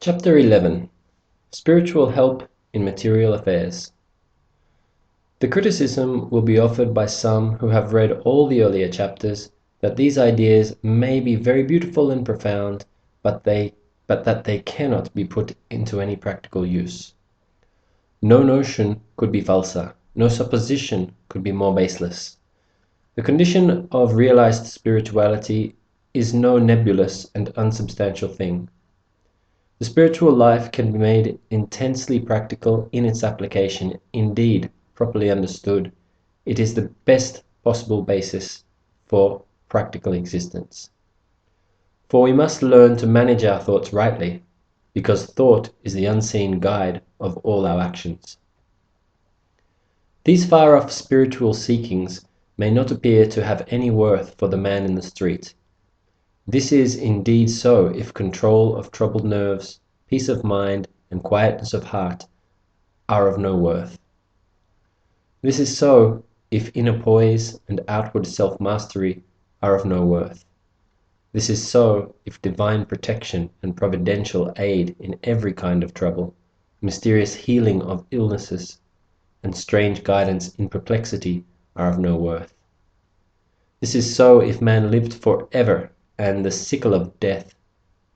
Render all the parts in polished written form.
Chapter 11. Spiritual Help in Material Affairs. The criticism will be offered by some who have read all the earlier chapters that these ideas may be very beautiful and profound, but that they cannot be put into any practical use. No notion could be falser, no supposition could be more baseless. The condition of realized spirituality is no nebulous and unsubstantial thing. The spiritual life can be made intensely practical in its application. Indeed, properly understood, it is the best possible basis for practical existence. For we must learn to manage our thoughts rightly, because thought is the unseen guide of all our actions. These far-off spiritual seekings may not appear to have any worth for the man in the street. This is indeed so if control of troubled nerves, peace of mind, and quietness of heart are of no worth. This is so if inner poise and outward self-mastery are of no worth. This is so if divine protection and providential aid in every kind of trouble, mysterious healing of illnesses, and strange guidance in perplexity are of no worth. This is so if man lived forever and the sickle of death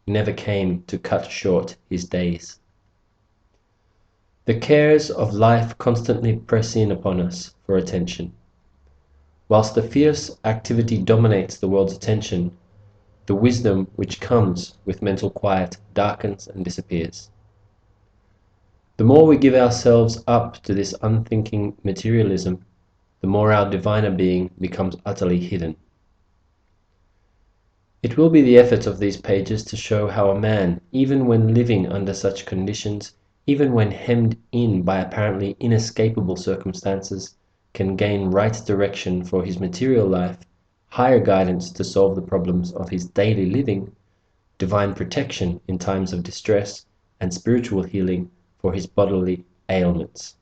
never came to cut short his days. The cares of life constantly press in upon us for attention. Whilst the fierce activity dominates the world's attention, the wisdom which comes with mental quiet darkens and disappears. The more we give ourselves up to this unthinking materialism, the more our diviner being becomes utterly hidden. It will be the effort of these pages to show how a man, even when living under such conditions, even when hemmed in by apparently inescapable circumstances, can gain right direction for his material life, higher guidance to solve the problems of his daily living, divine protection in times of distress, and spiritual healing for his bodily ailments.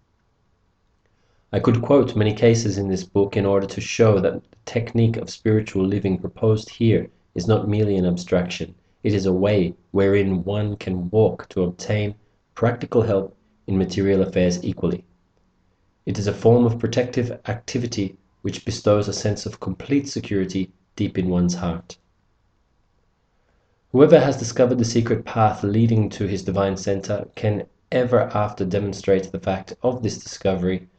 I could quote many cases in this book in order to show that the technique of spiritual living proposed here is not merely an abstraction. It is a way wherein one can walk to obtain practical help in material affairs equally. It is a form of protective activity which bestows a sense of complete security deep in one's heart. Whoever has discovered the secret path leading to his divine center can ever after demonstrate the fact of this discovery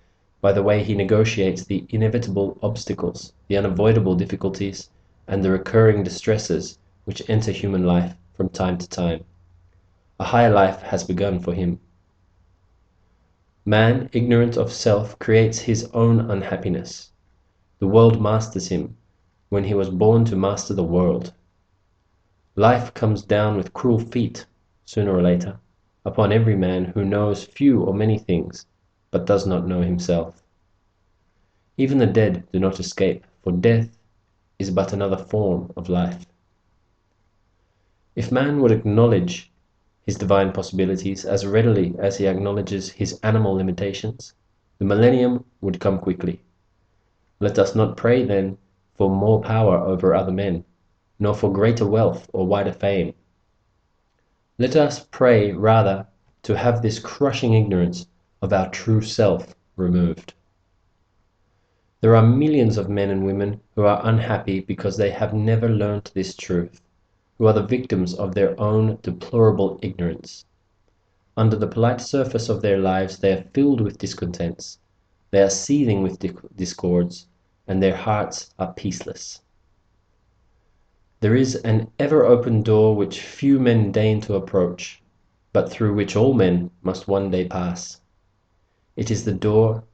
by the way he negotiates the inevitable obstacles, the unavoidable difficulties, and the recurring distresses which enter human life from time to time. A higher life has begun for him. Man, ignorant of self, creates his own unhappiness. The world masters him, when he was born to master the world. Life comes down with cruel feet, sooner or later, upon every man who knows few or many things, but does not know himself. Even the dead do not escape, for death is but another form of life. If man would acknowledge his divine possibilities as readily as he acknowledges his animal limitations, the millennium would come quickly. Let us not pray then for more power over other men, nor for greater wealth or wider fame. Let us pray rather to have this crushing ignorance of our true self removed. There are millions of men and women who are unhappy because they have never learnt this truth, who are the victims of their own deplorable ignorance. Under the polite surface of their lives they are filled with discontents, they are seething with discords, and their hearts are peaceless. There is an ever-open door which few men deign to approach, but through which all men must one day pass. It is the door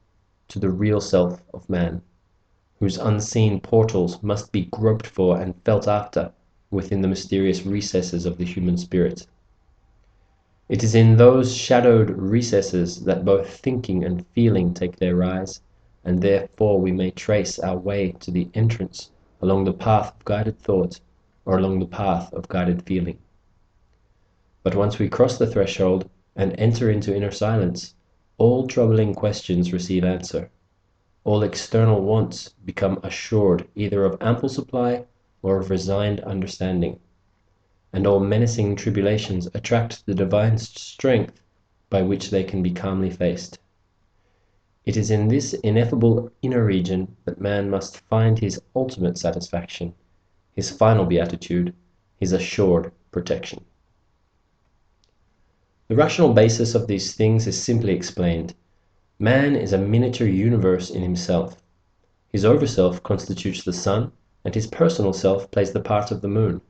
to the real self of man, whose unseen portals must be groped for and felt after within the mysterious recesses of the human spirit. It is in those shadowed recesses that both thinking and feeling take their rise, and therefore we may trace our way to the entrance along the path of guided thought or along the path of guided feeling. But once we cross the threshold and enter into inner silence, all troubling questions receive answer. All external wants become assured either of ample supply or of resigned understanding. and all menacing tribulations attract the divine strength by which they can be calmly faced. It is in this ineffable inner region that man must find his ultimate satisfaction, his final beatitude, his assured protection. The rational basis of these things is simply explained. Man is a miniature universe in himself. His overself constitutes the sun, and his personal self plays the part of the moon.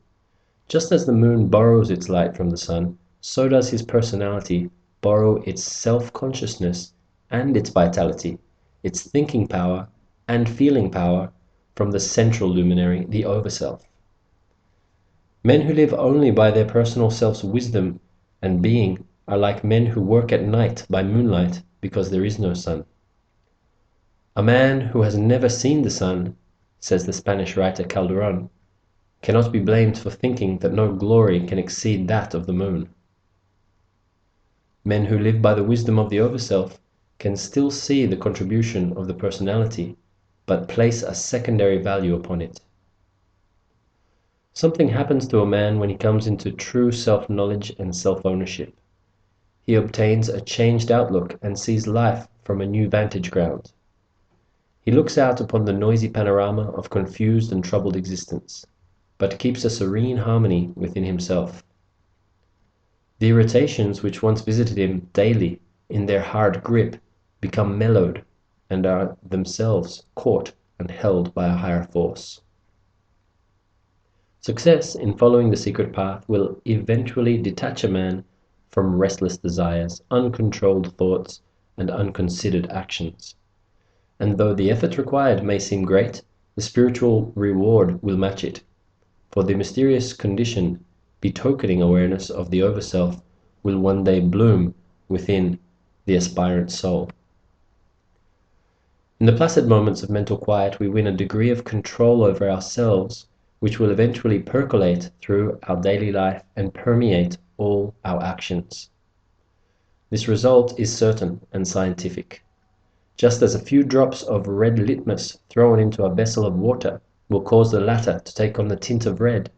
Just as the moon borrows its light from the sun, so does his personality borrow its self-consciousness and its vitality, its thinking power and feeling power from the central luminary, the overself. Men who live only by their personal self's wisdom and being are like men who work at night by moonlight because there is no sun. A man who has never seen the sun, says the Spanish writer Calderon, cannot be blamed for thinking that no glory can exceed that of the moon. Men who live by the wisdom of the overself can still see the contribution of the personality, but place a secondary value upon it. Something happens to a man when he comes into true self-knowledge and self-ownership. He obtains a changed outlook and sees life from a new vantage ground. He looks out upon the noisy panorama of confused and troubled existence, but keeps a serene harmony within himself. The irritations which once visited him daily in their hard grip become mellowed and are themselves caught and held by a higher force. Success in following the secret path will eventually detach a man from restless desires, uncontrolled thoughts, and unconsidered actions. And though the effort required may seem great, the spiritual reward will match it, for the mysterious condition betokening awareness of the overself will one day bloom within the aspirant soul. In the placid moments of mental quiet, we win a degree of control over ourselves which will eventually percolate through our daily life and permeate all our actions. This result is certain and scientific. Just as a few drops of red litmus thrown into a vessel of water will cause the latter to take on the tint of red,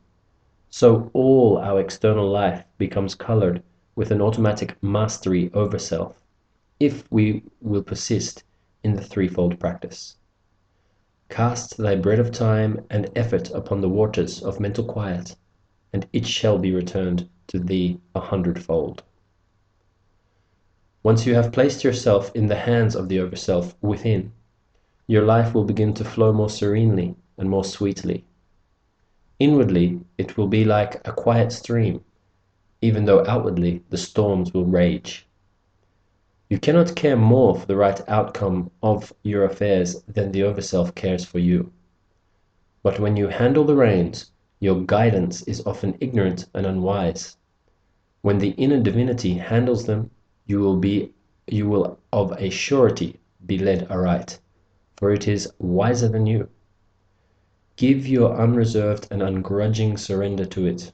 so all our external life becomes colored with an automatic mastery over self, if we will persist in the threefold practice. Cast thy bread of time and effort upon the waters of mental quiet, and it shall be returned to thee 100-fold. Once you have placed yourself in the hands of the overself within, your life will begin to flow more serenely and more sweetly. Inwardly, it will be like a quiet stream, even though outwardly the storms will rage. You cannot care more for the right outcome of your affairs than the overself cares for you. But when you handle the reins, your guidance is often ignorant and unwise. When the inner divinity handles them, you will of a surety be led aright, for it is wiser than you. Give your unreserved and ungrudging surrender to it.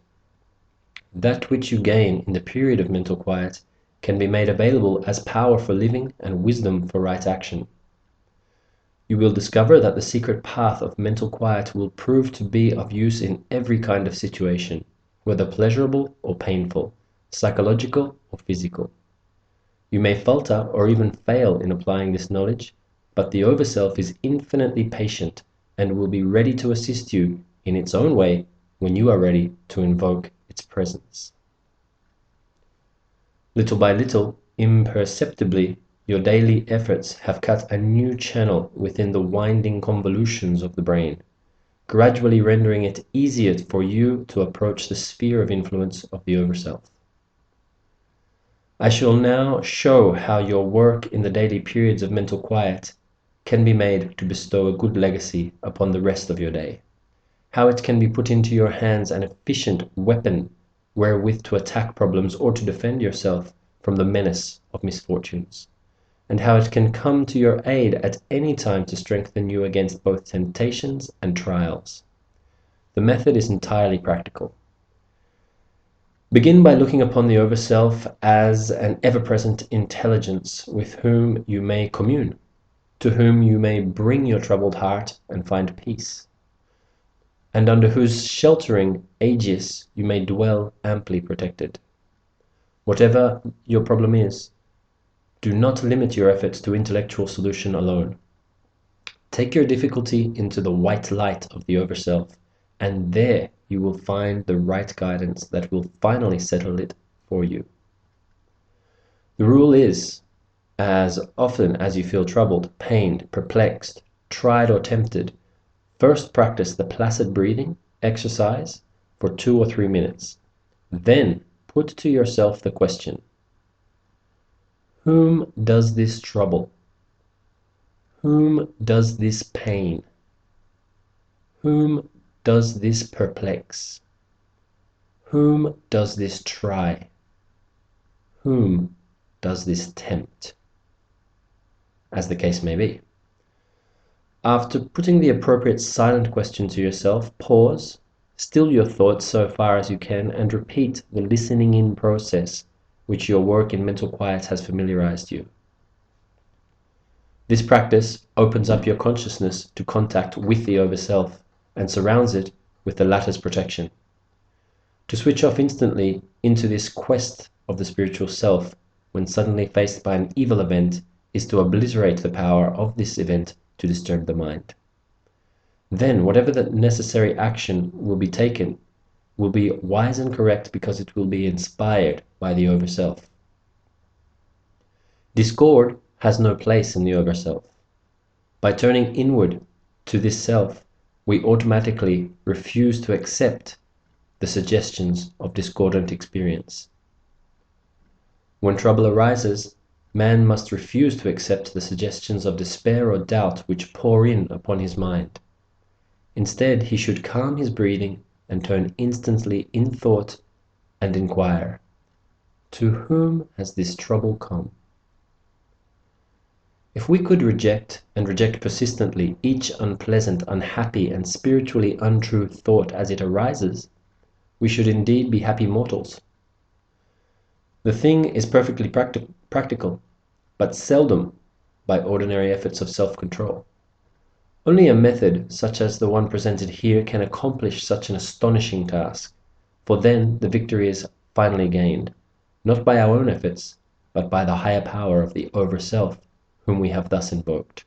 That which you gain in the period of mental quiet can be made available as power for living and wisdom for right action. You will discover that the secret path of mental quiet will prove to be of use in every kind of situation, whether pleasurable or painful, psychological or physical. You may falter or even fail in applying this knowledge, but the overself is infinitely patient and will be ready to assist you in its own way when you are ready to invoke its presence. Little by little, imperceptibly, your daily efforts have cut a new channel within the winding convolutions of the brain, gradually rendering it easier for you to approach the sphere of influence of the overself. I shall now show how your work in the daily periods of mental quiet can be made to bestow a good legacy upon the rest of your day, how it can be put into your hands an efficient weapon wherewith to attack problems or to defend yourself from the menace of misfortunes, and how it can come to your aid at any time to strengthen you against both temptations and trials. The method is entirely practical. Begin by looking upon the overself as an ever-present intelligence with whom you may commune, to whom you may bring your troubled heart and find peace. and under whose sheltering aegis you may dwell amply protected. Whatever your problem is, do not limit your efforts to intellectual solution alone. Take your difficulty into the white light of the overself, and there you will find the right guidance that will finally settle it for you. The rule is, as often as you feel troubled, pained, perplexed, tried or tempted, first practice the placid breathing exercise for 2 or 3 minutes. Then put to yourself the question, whom does this trouble? Whom does this pain? Whom does this perplex? Whom does this try? Whom does this tempt? As the case may be. After putting the appropriate silent question to yourself, pause, still your thoughts so far as you can, and repeat the listening in process which your work in mental quiet has familiarized you. This practice opens up your consciousness to contact with the overself and surrounds it with the latter's protection. To switch off instantly into this quest of the spiritual self when suddenly faced by an evil event is to obliterate the power of this event to disturb the mind. Then whatever the necessary action will be taken will be wise and correct because it will be inspired by the overself. Discord has no place in the overself. By turning inward to this self, we automatically refuse to accept the suggestions of discordant experience. When trouble arises, man must refuse to accept the suggestions of despair or doubt which pour in upon his mind. Instead, he should calm his breathing and turn instantly in thought and inquire, to whom has this trouble come? If we could reject persistently each unpleasant, unhappy, and spiritually untrue thought as it arises, we should indeed be happy mortals. The thing is perfectly practical, but seldom by ordinary efforts of self-control. Only a method such as the one presented here can accomplish such an astonishing task, for then the victory is finally gained, not by our own efforts, but by the higher power of the overself whom we have thus invoked.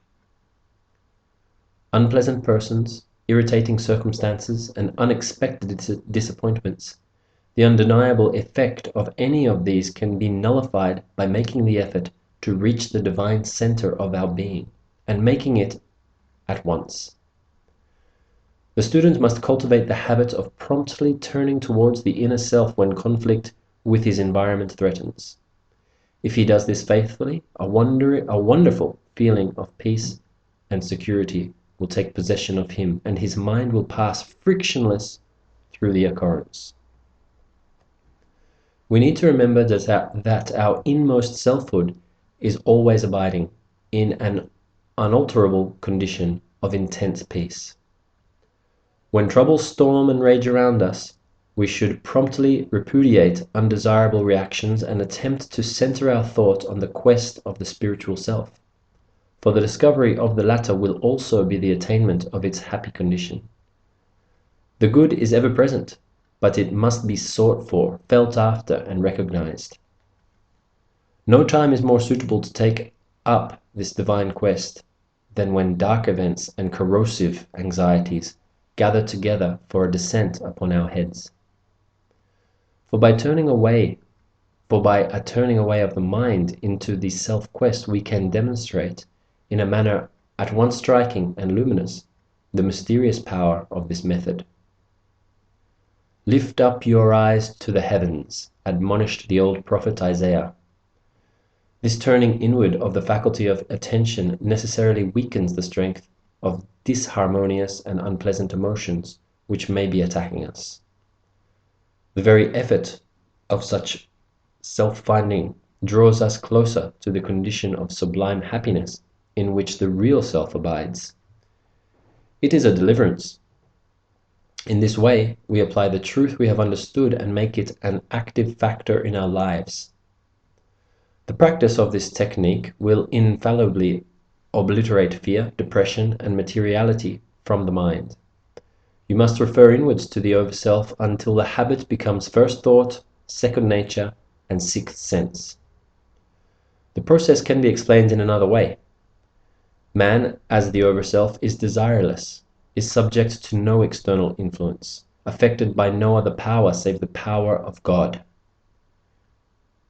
Unpleasant persons, irritating circumstances, and unexpected disappointments, the undeniable effect of any of these can be nullified by making the effort to reach the divine center of our being, and making it at once. The student must cultivate the habit of promptly turning towards the inner self when conflict with his environment threatens. If he does this faithfully, a wonderful feeling of peace and security will take possession of him, and his mind will pass frictionless through the occurrence. We need to remember that our inmost selfhood is always abiding in an unalterable condition of intense peace. When troubles storm and rage around us, we should promptly repudiate undesirable reactions and attempt to center our thought on the quest of the spiritual self, for the discovery of the latter will also be the attainment of its happy condition. The good is ever present, but it must be sought for, felt after, and recognized. No time is more suitable to take up this divine quest than when dark events and corrosive anxieties gather together for a descent upon our heads. For by a turning away of the mind into the self-quest, we can demonstrate, in a manner at once striking and luminous, the mysterious power of this method. Lift up your eyes to the heavens, admonished the old prophet Isaiah. This turning inward of the faculty of attention necessarily weakens the strength of disharmonious and unpleasant emotions which may be attacking us. The very effort of such self-finding draws us closer to the condition of sublime happiness in which the real self abides. It is a deliverance. In this way, we apply the truth we have understood and make it an active factor in our lives. The practice of this technique will infallibly obliterate fear, depression, and materiality from the mind. You must refer inwards to the overself until the habit becomes first thought, second nature, and sixth sense. The process can be explained in another way. Man, as the overself, is desireless, is subject to no external influence, affected by no other power save the power of God.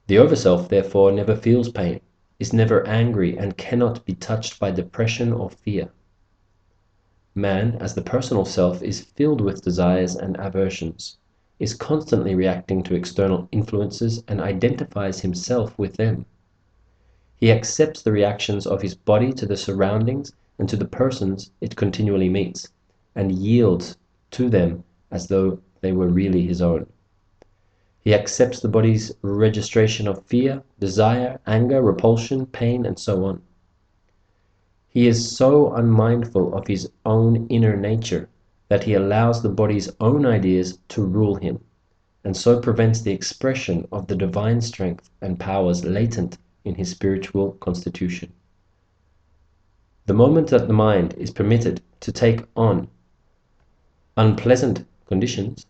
The overself, therefore, never feels pain, is never angry, and cannot be touched by depression or fear. Man, as the personal self, is filled with desires and aversions, is constantly reacting to external influences, and identifies himself with them. He accepts the reactions of his body to the surroundings and to the persons it continually meets, and yields to them as though they were really his own. He accepts the body's registration of fear, desire, anger, repulsion, pain, and so on. He is so unmindful of his own inner nature that he allows the body's own ideas to rule him, and so prevents the expression of the divine strength and powers latent in his spiritual constitution. The moment that the mind is permitted to take on unpleasant conditions,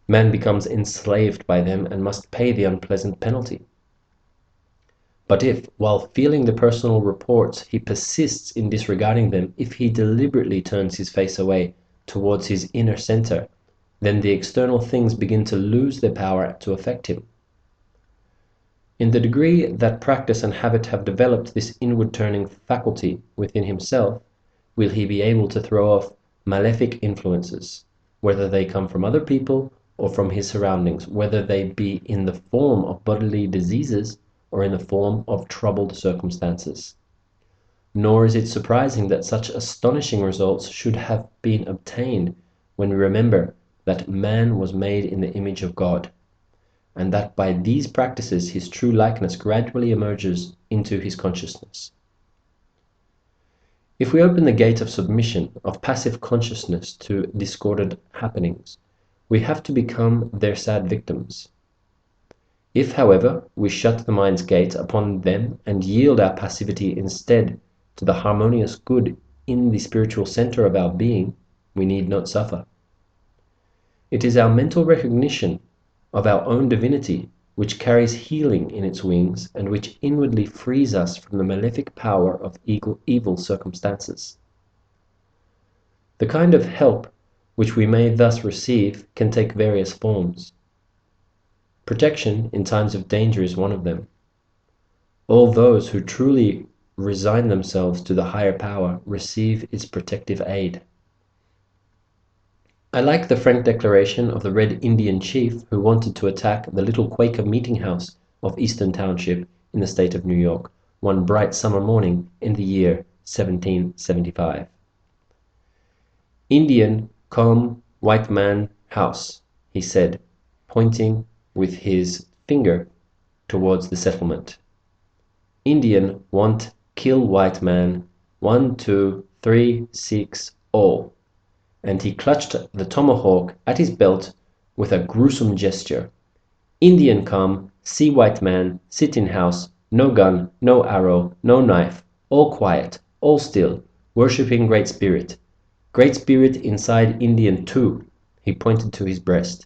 man becomes enslaved by them and must pay the unpleasant penalty. But if, while feeling the personal reports, he persists in disregarding them, if he deliberately turns his face away towards his inner center, then the external things begin to lose their power to affect him. In the degree that practice and habit have developed this inward-turning faculty within himself, will he be able to throw off malefic influences, whether they come from other people or from his surroundings, whether they be in the form of bodily diseases or in the form of troubled circumstances. Nor is it surprising that such astonishing results should have been obtained when we remember that man was made in the image of God, and that by these practices his true likeness gradually emerges into his consciousness. If we open the gate of submission, of passive consciousness to discordant happenings, we have to become their sad victims. If, however, we shut the mind's gate upon them and yield our passivity instead to the harmonious good in the spiritual center of our being, we need not suffer. It is our mental recognition of our own divinity which carries healing in its wings and which inwardly frees us from the malefic power of evil circumstances. The kind of help which we may thus receive can take various forms. Protection in times of danger is one of them. All those who truly resign themselves to the higher power receive its protective aid. I like the frank declaration of the Red Indian chief who wanted to attack the little Quaker meeting house of Eastern Township in the state of New York one bright summer morning in the year 1775. "Indian come white man house," he said, pointing with his finger towards the settlement. "Indian want kill white man, 1, 2, 3, 6, all." And he clutched the tomahawk at his belt with a gruesome gesture. "Indian come, see white man, sit in house, no gun, no arrow, no knife, all quiet, all still, worshipping Great Spirit. Great Spirit inside Indian too." He pointed to his breast.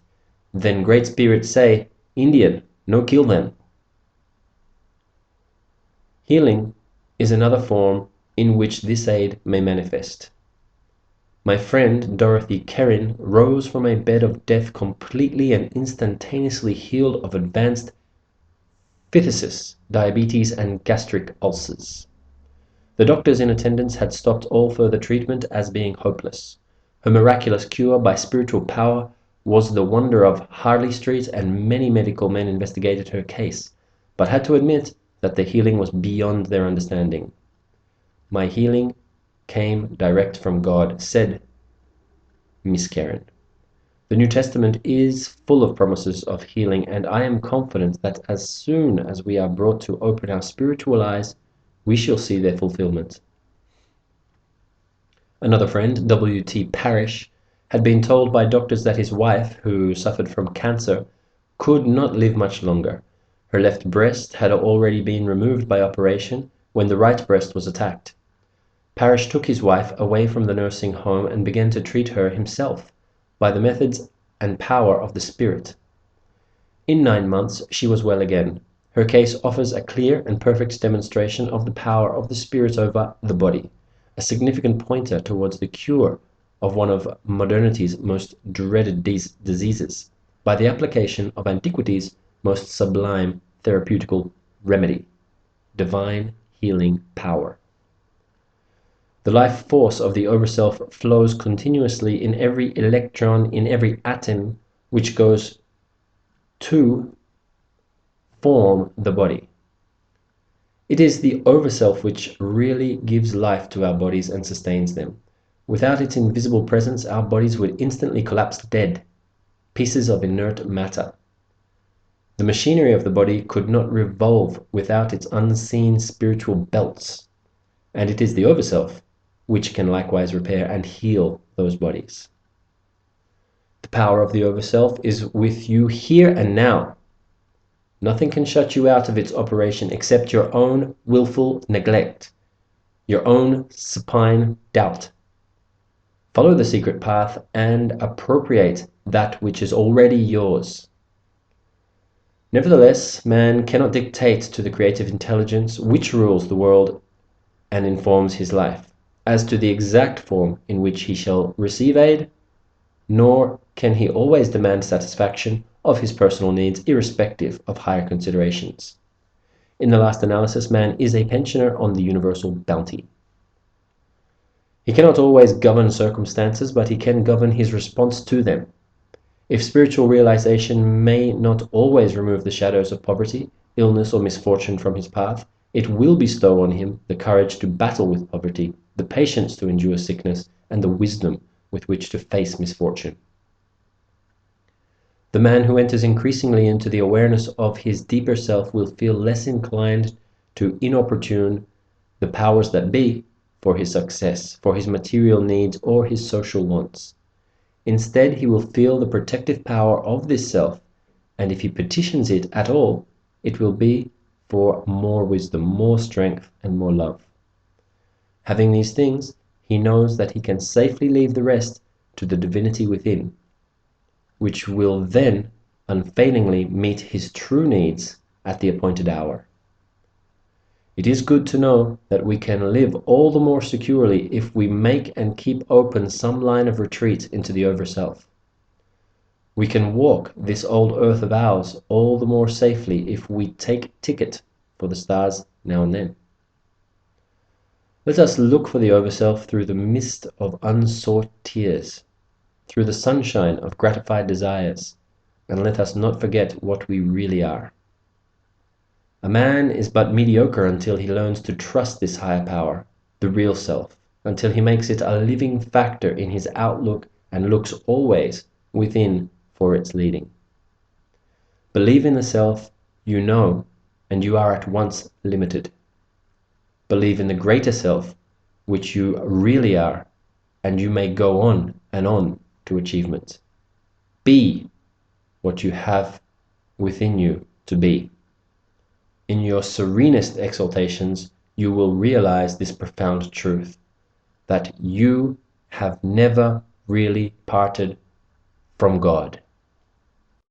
"Then Great Spirit say, Indian, no kill them." Healing is another form in which this aid may manifest. My friend Dorothy Kerrin rose from a bed of death completely and instantaneously healed of advanced phthisis, diabetes, and gastric ulcers. The doctors in attendance had stopped all further treatment as being hopeless. Her miraculous cure by spiritual power was the wonder of Harley Street, and many medical men investigated her case, but had to admit that the healing was beyond their understanding. "My healing came direct from God," said Miss Karen. "The New Testament is full of promises of healing, and I am confident that as soon as we are brought to open our spiritual eyes, we shall see their fulfillment." Another friend, W.T. Parrish, had been told by doctors that his wife, who suffered from cancer, could not live much longer. Her left breast had already been removed by operation when the right breast was attacked. Parrish took his wife away from the nursing home and began to treat her himself, by the methods and power of the Spirit. In 9 months she was well again. Her case offers a clear and perfect demonstration of the power of the Spirit over the body, a significant pointer towards the cure of one of modernity's most dreaded diseases, by the application of antiquity's most sublime therapeutical remedy, divine healing power. The life force of the overself flows continuously in every electron, in every atom, which goes to form the body. It is the overself which really gives life to our bodies and sustains them. Without its invisible presence, our bodies would instantly collapse dead, pieces of inert matter. The machinery of the body could not revolve without its unseen spiritual belts, and it is the overself which can likewise repair and heal those bodies. The power of the overself is with you here and now. Nothing can shut you out of its operation except your own willful neglect, your own supine doubt. Follow the secret path and appropriate that which is already yours. Nevertheless, man cannot dictate to the creative intelligence which rules the world and informs his life, as to the exact form in which he shall receive aid, nor can he always demand satisfaction of his personal needs irrespective of higher considerations. In the last analysis, man is a pensioner on the universal bounty. He cannot always govern circumstances, but he can govern his response to them. If spiritual realization may not always remove the shadows of poverty, illness, or misfortune from his path, it will bestow on him the courage to battle with poverty, the patience to endure sickness, and the wisdom with which to face misfortune. The man who enters increasingly into the awareness of his deeper self will feel less inclined to inopportune the powers that be for his success, for his material needs, or his social wants. Instead, he will feel the protective power of this self, and if he petitions it at all, it will be for more wisdom, more strength, and more love. Having these things, he knows that he can safely leave the rest to the divinity within, which will then unfailingly meet his true needs at the appointed hour. It is good to know that we can live all the more securely if we make and keep open some line of retreat into the overself. We can walk this old earth of ours all the more safely if we take ticket for the stars now and then. Let us look for the overself through the mist of unsought tears, through the sunshine of gratified desires, and let us not forget what we really are. A man is but mediocre until he learns to trust this higher power, the real self, until he makes it a living factor in his outlook and looks always within for its leading. Believe in the self you know, and you are at once limited. Believe in the greater self, which you really are, and you may go on and on to achievement. Be what you have within you to be. In your serenest exaltations, you will realize this profound truth, that you have never really parted from God.